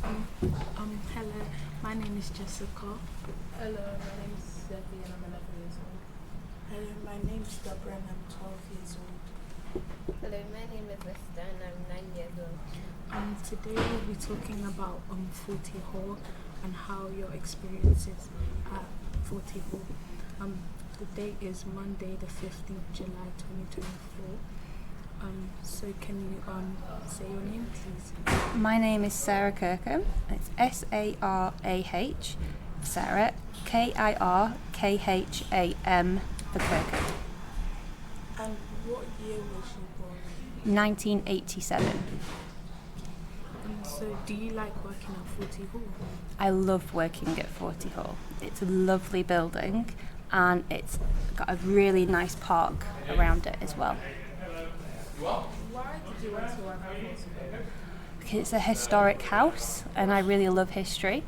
Hello, my name is Jessica. Hello, my name is Zephy and I'm 11 years old. Hello, my name is Deborah and I'm 12 years old. Hello, my name is Esther and I'm 9 years old. Today we'll be talking about Forty Hall and how your experiences at Forty Hall. The date is Monday, the 15th July 2024. So can you say your name, please? My name is Sarah Kirkham. It's S-A-R-A-H, Sarah, K-I-R-K-H-A-M for Kirkham. And what year was you born? 1987. So do you like working at Forty Hall? I love working at Forty Hall. It's a lovely building and it's got a really nice park around it as well. Why did you want to work at Forty Hall? Because it's a historic house and I really love history.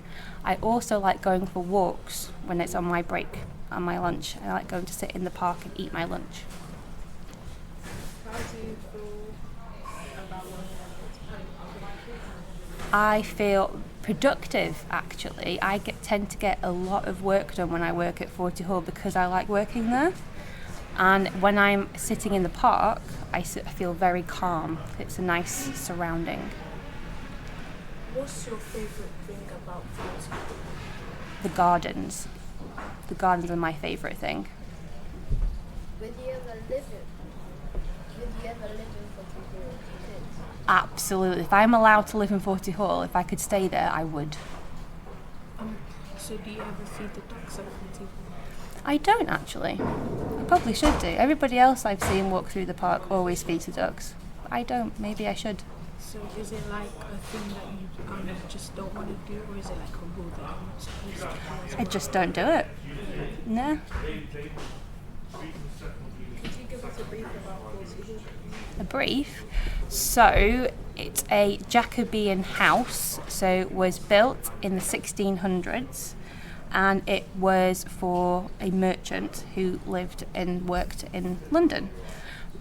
I also like going for walks when it's on my break, on my lunch. I like going to sit in the park and eat my lunch. How do you feel about working at Forty Hall? I feel productive actually. I tend to get a lot of work done when I work at Forty Hall because I like working there. And when I'm sitting in the park, I feel very calm. It's a nice surrounding. What's your favourite thing about Forty Hall? The gardens. The gardens are my favourite thing. Would you ever live in Forty Hall? Absolutely. If I'm allowed to live in Forty Hall, if I could stay there, I would. So do you ever feed the ducks at Forty Hall? I don't actually. I probably should do. Everybody else I've seen walk through the park always feeds the ducks. I don't. Maybe I should. So is it like a thing that you just don't want to do, or is it like a rule that you're not supposed to do as I well? just don't do it. No. Could you give us a brief about Forty Hall? A brief. So it's a Jacobean house. So it was built in the 1600s. And it was for a merchant who lived and worked in London.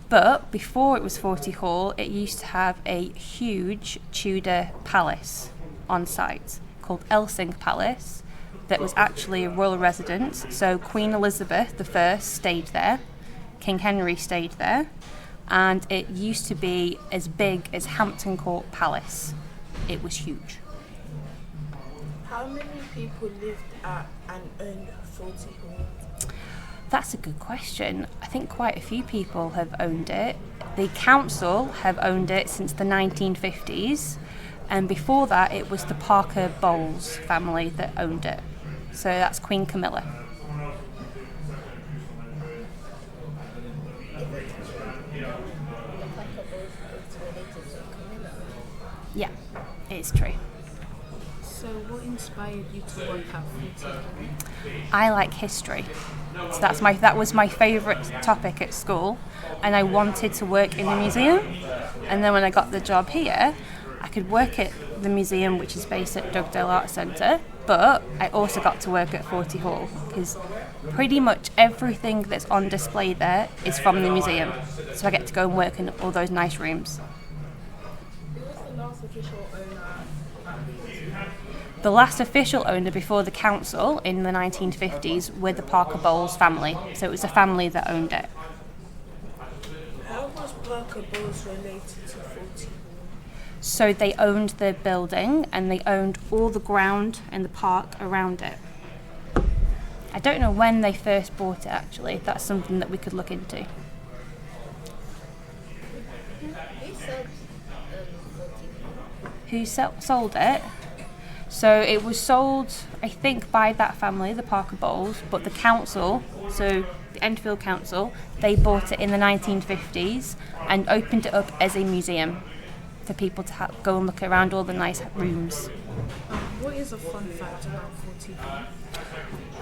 But before it was Forty Hall, it used to have a huge Tudor palace on site called Elsing Palace that was actually a royal residence. So Queen Elizabeth I stayed there, King Henry stayed there, and it used to be as big as Hampton Court Palace. It was huge. How many people lived at and owned Forty Hall? That's a good question. I think quite a few people have owned it. The council have owned it since the 1950s, and before that it was the Parker Bowles family that owned it. So that's Queen Camilla. Yeah, it's true. So what inspired you to work at Forty Hall? I like history. So that was my favourite topic at school, and I wanted to work in the museum. And then when I got the job here, I could work at the museum, which is based at Dugdale Arts Centre, but I also got to work at Forty Hall because pretty much everything that's on display there is from the museum. So I get to go and work in all those nice rooms. Who was the last official owner at Forty Hall? The last official owner before the council in the 1950s were the Parker Bowles family. So it was a family that owned it. How was Parker Bowles related to Forty Hall? So they owned the building and they owned all the ground and the park around it. I don't know when they first bought it actually. That's something that we could look into. Who sold Who Forty Hall? sold it? So it was sold, I think, by that family, the Parker Bowles, but the council, so the Enfield Council, they bought it in the 1950s and opened it up as a museum for people to go and look around all the nice rooms. What is a fun fact about Forty Hall?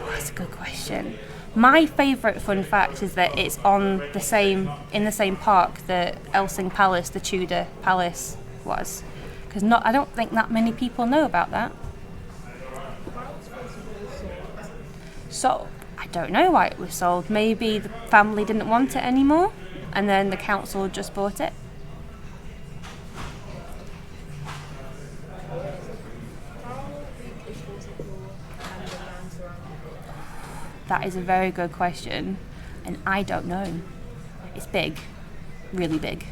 Oh, that's a good question. My favourite fun fact is that it's in the same park that Elsing Palace, the Tudor palace, was. Because I don't think that many people know about that. So I don't know why it was sold. Maybe the family didn't want it anymore, and then the council just bought it. That is a very good question, and I don't know. It's big, really big.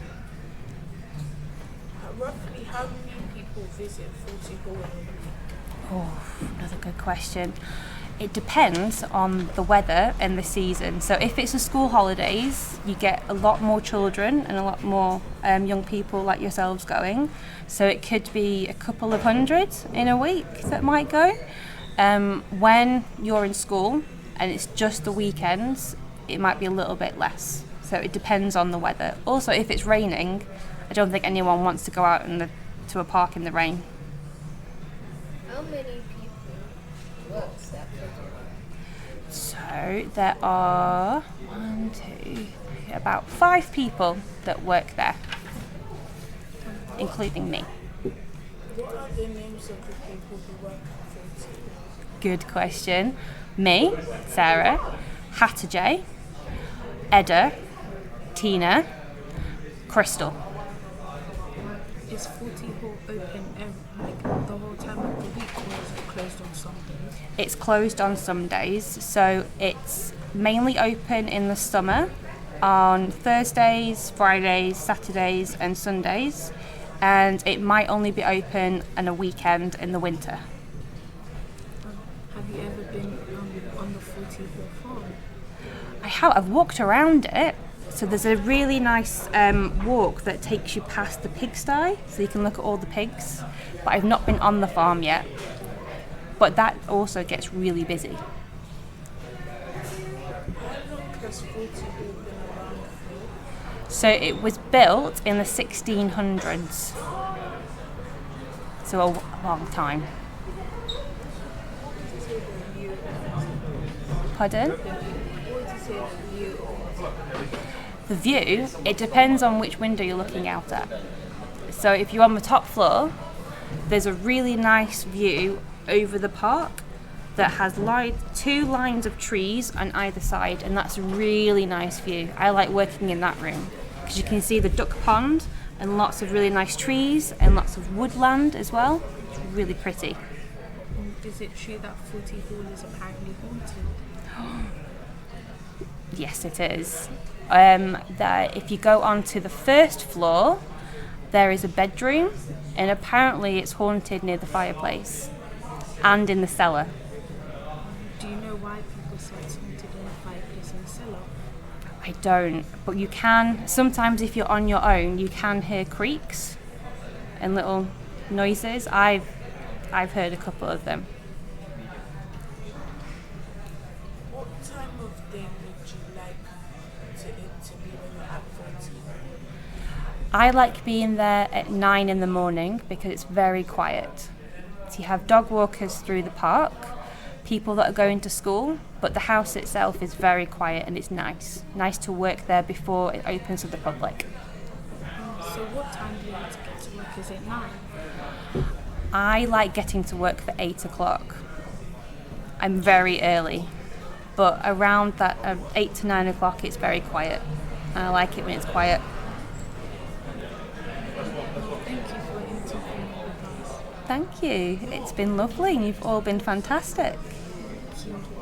Roughly how many people visit 40 Hall in a week? Oh, another good question. It depends on the weather and the season. So if it's the school holidays, you get a lot more children and a lot more young people like yourselves going. So it could be a couple of hundred in a week that might go. When you're in school and it's just the weekends, it might be a little bit less. So it depends on the weather. Also, if it's raining, I don't think anyone wants to go out to a park in the rain. How many people work there? So there are about 5 people that work there, including me. What are the names of the people who work at 40? Good question. Me, Sarah, Hatter J, Edda, Tina, Crystal. Is 40 Hall open like the whole time of the week, or is it closed on some days? It's closed on some days, so it's mainly open in the summer on Thursdays, Fridays, Saturdays and Sundays, and it might only be open on a weekend in the winter. Have you ever been on the 40 Hall farm? I have. I've walked around it. So there's a really nice walk that takes you past the pigsty, so you can look at all the pigs. But I've not been on the farm yet. But that also gets really busy. How long has 40 Hall been around for? So it was built in the 1600s. So a long time. Pardon? What did you say the view of? The view, it depends on which window you're looking out at. So if you're on the top floor, there's a really nice view over the park that has 2 lines of trees on either side, and that's a really nice view. I like working in that room because you can see the duck pond and lots of really nice trees and lots of woodland as well. It's really pretty. Is it true that 40 Hall is apparently haunted? Yes, it is. If you go onto the first floor, there is a bedroom, and apparently it's haunted near the fireplace and in the cellar. Do you know why people say it's haunted in the fireplace and cellar? I don't, but you can, sometimes if you're on your own, you can hear creaks and little noises. I've heard a couple of them. What time of day would you like it to be when you're at 40? I like being there at 9 in the morning because it's very quiet. So you have dog walkers through the park, people that are going to school, but the house itself is very quiet and it's nice. Nice to work there before it opens to the public. So what time do you like to get to work? Is it 9? I like getting to work for 8 o'clock. I'm very early, but around that 8 to 9 o'clock it's very quiet. And I like it when it's quiet. Thank you for interviewing with us. Thank you. It's been lovely and you've all been fantastic. Thank you.